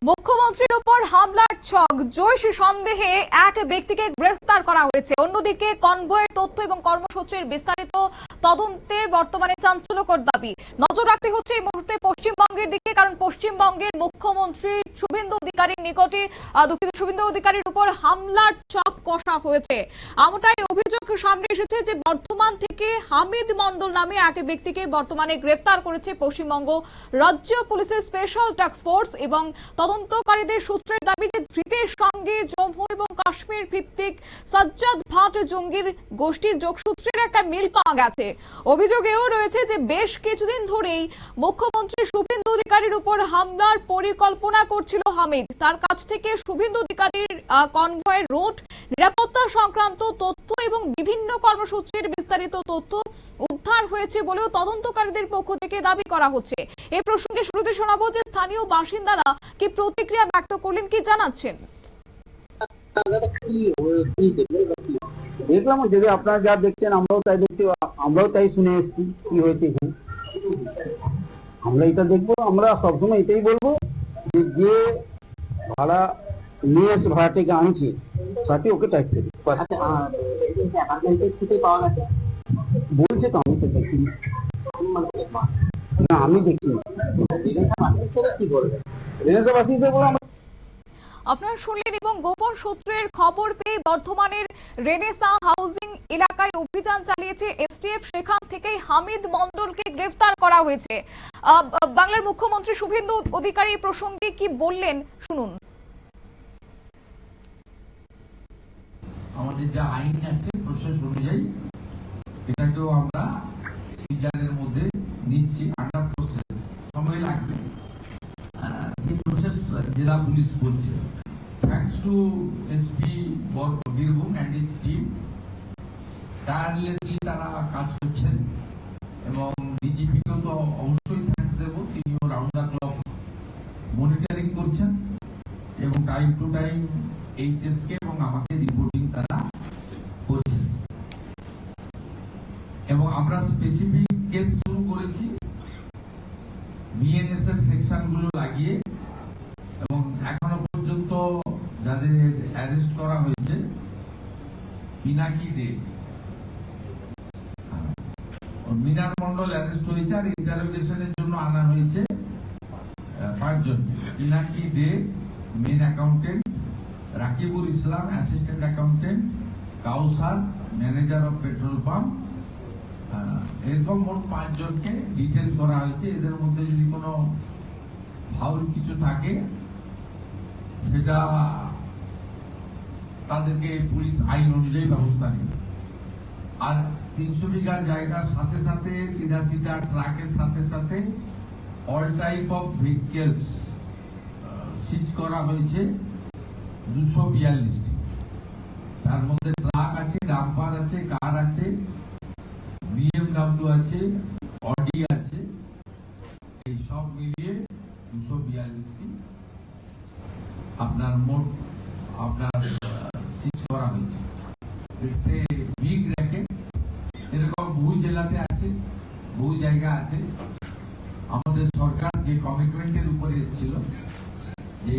মুখ্যমন্ত্রীর উপর হামলার ছক জৈশ সন্দেহে এক ব্যক্তিকে গ্রেফতার করা হয়েছে। অন্যদিকে কনভয়ের তথ্য এবং কর্মসূচির বিস্তারিত তদন্তে বর্তমানে চাঞ্চল্যকর দাবি। নজর রাখতে হচ্ছে এই মুহূর্তে পশ্চিমবঙ্গের দিকে, কারণ পশ্চিমবঙ্গের মুখ্যমন্ত্রী শুভেন্দু অধিকারীর নিকটে শুভেন্দু অধিকারীর উপর হামলার ছক কষা হয়েছে। এমনটাই অভিযোগ সামনে এসেছে যে বর্ধমান থেকে হামিদ মন্ডল নামে এক ব্যক্তিকে বর্তমানে গ্রেফতার করেছে পশ্চিমবঙ্গ রাজ্য পুলিশের স্পেশাল টাস্ক ফোর্স। এবং তদন্তকারীদের সূত্রের দাবি যে ধৃতের সঙ্গে জম্মু এবং কাশ্মীর ভিত্তিক সাজ্জাদ ভাট জঙ্গির গোষ্ঠীর যোগসূত্রের একটা মিল পাওয়া গেছে। অভিযোগেও রয়েছে যে বেশ কিছুদিন ধরেই মুখ্যমন্ত্রী শুভেন্দু অধিকারীর উপর হামলার পরিকল্পনা করছিল হামিদ। তার কাছ থেকে শুভেন্দু অধিকারীর কনভয়ের রুট, নিরাপত্তা সংক্রান্ত তথ্য এবং বিভিন্ন কর্মসূচির বিস্তারিত তথ্য উদ্ধার হয়েছে বলেও তদন্তকারীদের পক্ষ থেকে দাবি করা হচ্ছে। এই প্রসঙ্গে শুরুতে শোনাবো যে স্থানীয় বাসিন্দারা কি প্রতিক্রিয়া ব্যক্ত করলেন, কি জানাচ্ছেন। দেখলাম যদি আপনারা যা দেখছেন আমরাও তাই দেখছি, আমরাও তাই শুনে এসেছি কি হয়েছে এখানে। আমরা এটা দেখবো, আমরা সবসময় এটাই বলবো যে ভাড়া নিয়ে এসে ভাড়াটাকে আনছে সাথে ওকে টাইপ করে বলছে। তো আমি তো দেখিনি, না আমি দেখিনি। কি বলবে রেনেসাবাসীদের বলে আপনারা শুনলেন। এবং গোপন সূত্রের খবর পেয়ে বর্ধমানের রেনেসা হাউজিং এলাকায় অভিযান চালিয়েছে এসটিএফ। সেখান থেকেই হামিদ মন্ডলকে গ্রেফতার করা হয়েছে। বাংলার মুখ্যমন্ত্রী শুভেন্দু অধিকারী এই প্রসঙ্গে কি বললেন শুনুন। আমাদের যে আইন আছে প্রসেস অনুযায়ী এটাকেও আমরা সিজারের মধ্যে নিচ্ছি, আন্ডার প্রসেস, সময় লাগবে। যে প্রসেস জেলা পুলিশ বলছে, thanks to SP Birbhum and it's team, tirelessly তারা কাজ করছেন। এবং ডিজিপিকেও তো অবশ্যই থ্যাঙ্কস দেবো, তিনিও রাউন্ড দ্য ক্লক মনিটরিং করছেন এবং টাইম টু টাইম এইচএসকে এবং আমাকে রিপোর্টিং তারা করছেন। এবং আমরা স্পেসিফিক কেস শুরু করেছি বিএনএসএস সেকশন গুলো লাগিয়ে। এবং এখনো পর্যন্ত যাদের অ্যারেস্ট করা হয়েছে, পিনাকি দে, মিনার মন্ডল অ্যারেস্ট হয়েছে আর ইন্টারোগেশনের জন্য আনা হয়েছে 5 জন। Pinaki Dey main accountant, Rakibul Islam assistant accountant, Kausar manager of petrol pump, এরকম মোট 5 জনকে ডিটেল করা হয়েছে। এদের মধ্যে যদি কোনো ফাউল কিছু থাকে সেটা তাদেরকে পুলিশ আইন অনুযায়ী ব্যবস্থা নেবে। আর 300 বিঘার জায়গার সাথে সাথে 83টা ট্রাকের সাথে সাথে অল টাইপ অফ ভেহিকেলস সিজ করা হয়েছে 242টি। তার মধ্যে ট্রাক আছে, ডাম্পার আছে, কার আছে, বিএমডব্লিউ আছে, অডি আছে, এই সব মিলিয়ে 242টি আপনার মোট সিজ করা হয়েছে। It's a big racket. এরকম বহু জেলাতে আছে, বহু জায়গা আছে। আমাদের সরকার যে কমিটমেন্টের উপরে এসেছিল যে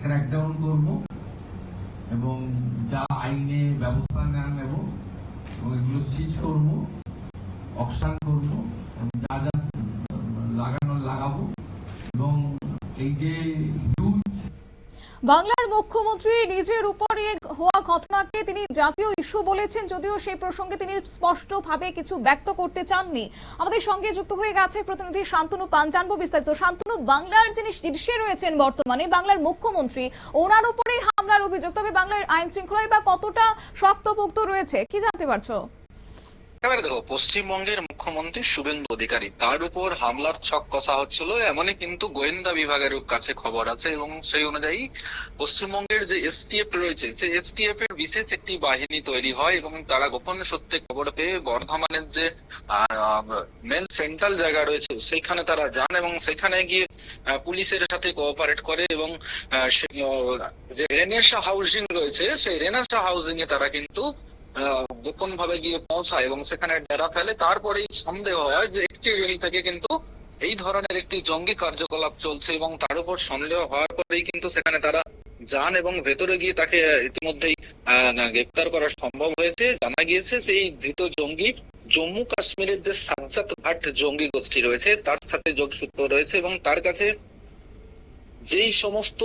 ক্র্যাকডাউন করব এবং যা আইনে ব্যবস্থা নেব এবং এগুলো সিজ করব, অকশন করব এবং যা যা লাগাবো। এবং এই যে বাংলার মুখ্যমন্ত্রী নিজের উপরে হওয়া ঘটনাকে তিনি জাতীয় ইস্যু বলেছেন, যদিও সেই প্রসঙ্গে তিনি স্পষ্টভাবে কিছু ব্যক্ত করতে চাননি। আমাদের সঙ্গে যুক্ত হয়ে গেছে প্রতিনিধি শান্তনু পান, জানবো বিস্তারিত। শান্তনু, বাংলার যিনি শীর্ষে রয়েছেন বর্তমানে, বাংলার মুখ্যমন্ত্রী, ওনার উপরেই হামলার অভিযোগ, তবে বাংলার আইন শৃঙ্খলায় বা কতটা শক্তপোক্ত রয়েছে কি জানতে পারছো? এবারে দেখো, পশ্চিমবঙ্গের মুখ্যমন্ত্রী শুভেন্দু অধিকারী, তার উপর হামলার ছক কষা হচ্ছিল এমনই কিন্তু গোয়েন্দা বিভাগের কাছে খবর আছে। এবং সেই অনুযায়ী পশ্চিমবঙ্গের যে এসটিএফ রয়েছে, সেই এসটিএফ এর বিশেষ একটি বাহিনী তৈরি হয় এবং তারা গোপন সূত্রে খবর পেয়ে বর্ধমানের যে মেন সেন্ট্রাল জায়গা রয়েছে সেখানে তারা যান এবং সেখানে গিয়ে পুলিশের সাথে কোঅপারেট করে। এবং যে রেনেসা হাউজিং রয়েছে, সেই রেনেসা হাউজিং এ তারা কিন্তু গোপন ভাবে গিয়ে পৌঁছায় এবং সেখানে ডেরা ফেলে। তারপরেই সন্দেহ হয় যে একটি রেল থেকে কিন্তু এই ধরনের একটি জঙ্গি কার্যকলাপ চলছে এবং তার উপর সন্দেহ হওয়ার পরেই কিন্তু সেখানে তারা যান এবং ভেতরে গিয়ে তাকে ইতিমধ্যেই গ্রেপ্তার করা সম্ভব হয়েছে। জানা গিয়েছে সেই ধৃত জঙ্গি জম্মু কাশ্মীরের যে সাজ্জাদ ভাট জঙ্গি গোষ্ঠী রয়েছে তার সাথে যোগসূত্র রয়েছে এবং তার কাছে যেই সমস্ত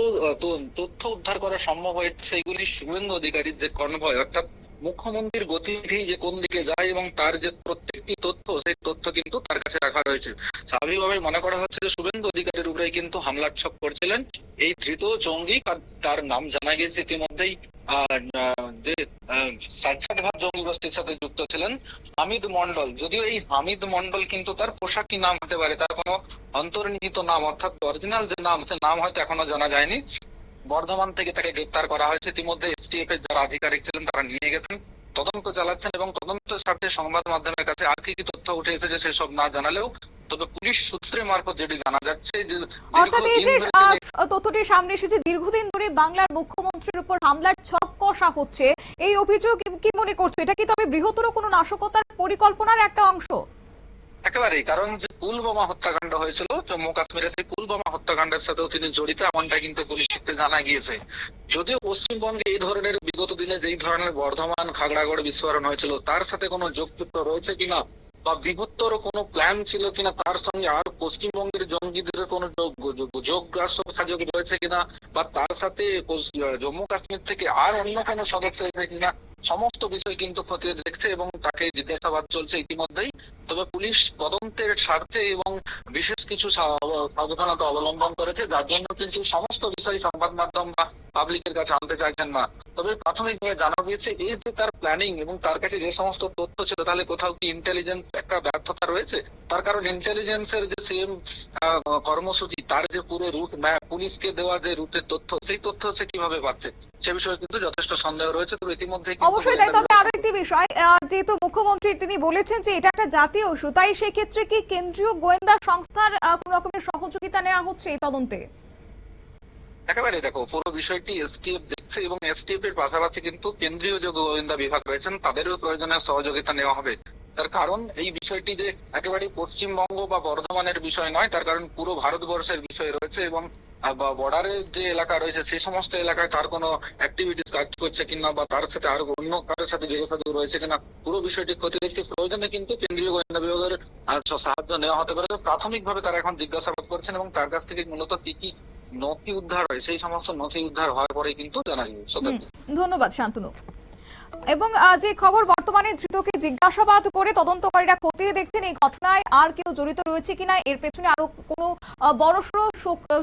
তথ্য উদ্ধার করা সম্ভব হয়েছে সেইগুলি শুভেন্দু অধিকারীর যে কনভয় অর্থাৎ মুখ্যমন্ত্রীর গতিবিধি যে কোন দিকে যায় এবং তার যে প্রত্যেকটি তথ্য সেই তথ্য কিন্তু তার কাছে রাখা রয়েছে। স্বাভাবিকভাবে মনে করা হচ্ছে যে শুভেন্দু অধিকারীর উপরে কিন্তু হামলার ছক করছিলেন এই ধৃত জঙ্গি। তার নাম জানা গিয়েছে ইতিমধ্যেই যে সাজ্জাদ ভাট জঙ্গি গোষ্ঠীর সাথে যুক্ত ছিলেন হামিদ মন্ডল। যদিও এই হামিদ মন্ডল কিন্তু তার পোশাকি নাম হতে পারে, তার কোনো অন্তর্নিহিত নাম অর্থাৎ অরিজিনাল যে নাম সে নাম হয়তো এখনো জানা যায়নি। বর্ধমান থেকে তাকে গ্রেপ্তার করা হয়েছে। ইতিমধ্যে এসটিএফ এর যারা আধিকারিক ছিলেন তারা নিয়ে গেছেন, তদন্ত চালাচ্ছেন এবং তদন্তের স্বার্থে সংবাদ মাধ্যমের কাছে আর কি কি তথ্য উঠে এসেছে সেসব না জানালেও তবে পুলিশ সূত্রে মারফত যেটি জানা যাচ্ছে যে অর্থাৎ এই যে তথ্যটি সামনে এসেছে দীর্ঘদিন ধরে বাংলার মুখ্যমন্ত্রীর উপর হামলার ছক কষা হচ্ছে, এই অভিযোগ কি মনে করছো এটা কি তবে বৃহত্তর কোনো নাশকতার পরিকল্পনার একটা অংশ? একেবারেই, কারণ যে পুলওয়ামা হত্যাকাণ্ড হয়েছিল জম্মু কাশ্মীরে সেই পুলওয়ামা হত্যাকাণ্ডের সাথেও তিনি জড়িত এমনটা কিন্তু পুলিশ সূত্রে জানা গিয়েছে। যদিও পশ্চিমবঙ্গে এই ধরনের বিগত দিনে যেই ধরনের বর্ধমান খাগড়াগড় বিস্ফোরণ হয়েছিল তার সাথে কোনো যোগসূত্র রয়েছে কিনা বা বৃহত্তর কোনো প্ল্যান ছিল কিনা, তার সঙ্গে আর পশ্চিমবঙ্গের জঙ্গিদের কোনো যোগ রয়েছে কিনা বা তার সাথে জম্মু কাশ্মীর থেকে আর অন্য কোনো সদস্য এসেছে কিনা, সমস্ত বিষয় কিন্তু খতিয়ে দেখছে এবং তাকে জিজ্ঞাসাবাদ চলছে ইতিমধ্যেই। তবে পুলিশ তদন্তের স্বার্থে এবং বিশেষ কিছু সাবধানতা অবলম্বন করেছে, যার জন্য কিন্তু সমস্ত বিষয় সংবাদ মাধ্যম বা পাবলিকের কাছে আনতে চাইছেন না। তবে প্রাথমিকভাবে জানা গিয়েছে এই যে তার প্ল্যানিং এবং তার কাছে যে সমস্ত তথ্য ছিল তাহলে কোথাও কি ইন্টেলিজেন্স একটা ব্যর্থতা রয়েছে। তার কারণ ইন্টেলিজেন্সের যে সেম কর্মসূচি তার যে পুরো রুট ম্যাপ পুলিশকে দেওয়া যে রুটের তথ্য সেই তথ্য সে কিভাবে পাচ্ছে সে বিষয়ে কিন্তু যথেষ্ট সন্দেহ রয়েছে। তবে ইতিমধ্যে অবশ্যই তাই। তবে আরো একটি বিষয়, যেহেতু মুখ্যমন্ত্রী তিনি বলেছেন যে এটা একটা জাতীয় ইস্যু, তাই সেই ক্ষেত্রে কি কেন্দ্রীয় গোয়েন্দা সংস্থার কোন রকমের সহযোগিতা নেওয়া হচ্ছে এই তদন্তে? একেবারে দেখো, পুরো বিষয়টি এসটিএফ দেখছে এবং এসটিএফ এর পাশাপাশি কিন্তু কেন্দ্রীয় যে গোয়েন্দা বিভাগ রয়েছেন তাদেরও প্রয়োজনে সহযোগিতা নেওয়া হবে। তার কারণ এই বিষয়টি যে একেবারে পশ্চিমবঙ্গ বা বর্ধমানের বিষয় নয়, তার কারণ পুরো ভারতবর্ষের বিষয় রয়েছে এবং বর্ডারের যে এলাকা রয়েছে সেই সমস্ত এলাকায় তার কোনো অ্যাক্টিভিটিস কাজ করছে কিনা বা তার সাথে আর অন্য কারোর সাথে যোগাযোগ রয়েছে কিনা পুরো বিষয়টি খতিয়ে দেখতে প্রয়োজনে কিন্তু কেন্দ্রীয় গোয়েন্দা বিভাগের সাহায্য নেওয়া হতে পারে। প্রাথমিকভাবে তারা এখন জিজ্ঞাসাবাদ করছেন এবং তার কাছ থেকে মূলত কি কি নথি উদ্ধার হয় সেই সমস্ত নথি উদ্ধার হওয়ার পরে কিন্তু জানা যাবে। ধন্যবাদ শান্তনু। এবং যে খবর বর্তমানে ধৃতকে জিজ্ঞাসাবাদ করে তদন্তকারীরা খতিয়ে দেখছেন এই ঘটনায় আর কেউ জড়িত রয়েছে কিনা, এর পেছনে আরো কোনো বড়সড়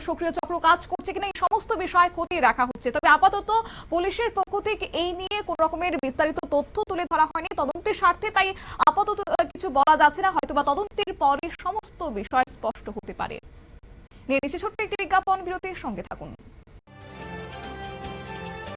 সক্রিয় চক্র কাজ করছে কিনা, এই সমস্ত বিষয় খতিয়ে দেখা হচ্ছে। তবে আপাতত পুলিশের পক্ষ থেকে এই নিয়ে কোন রকমের বিস্তারিত তথ্য তুলে ধরা হয়নি তদন্তের স্বার্থে, তাই আপাতত কিছু বলা যাচ্ছে না, হয়তোবা তদন্তের পরে সমস্ত বিষয় স্পষ্ট হতে পারে। নিয়ে নিচ্ছে ছোট্ট একটি বিজ্ঞাপন বিরতির সঙ্গে থাকুন।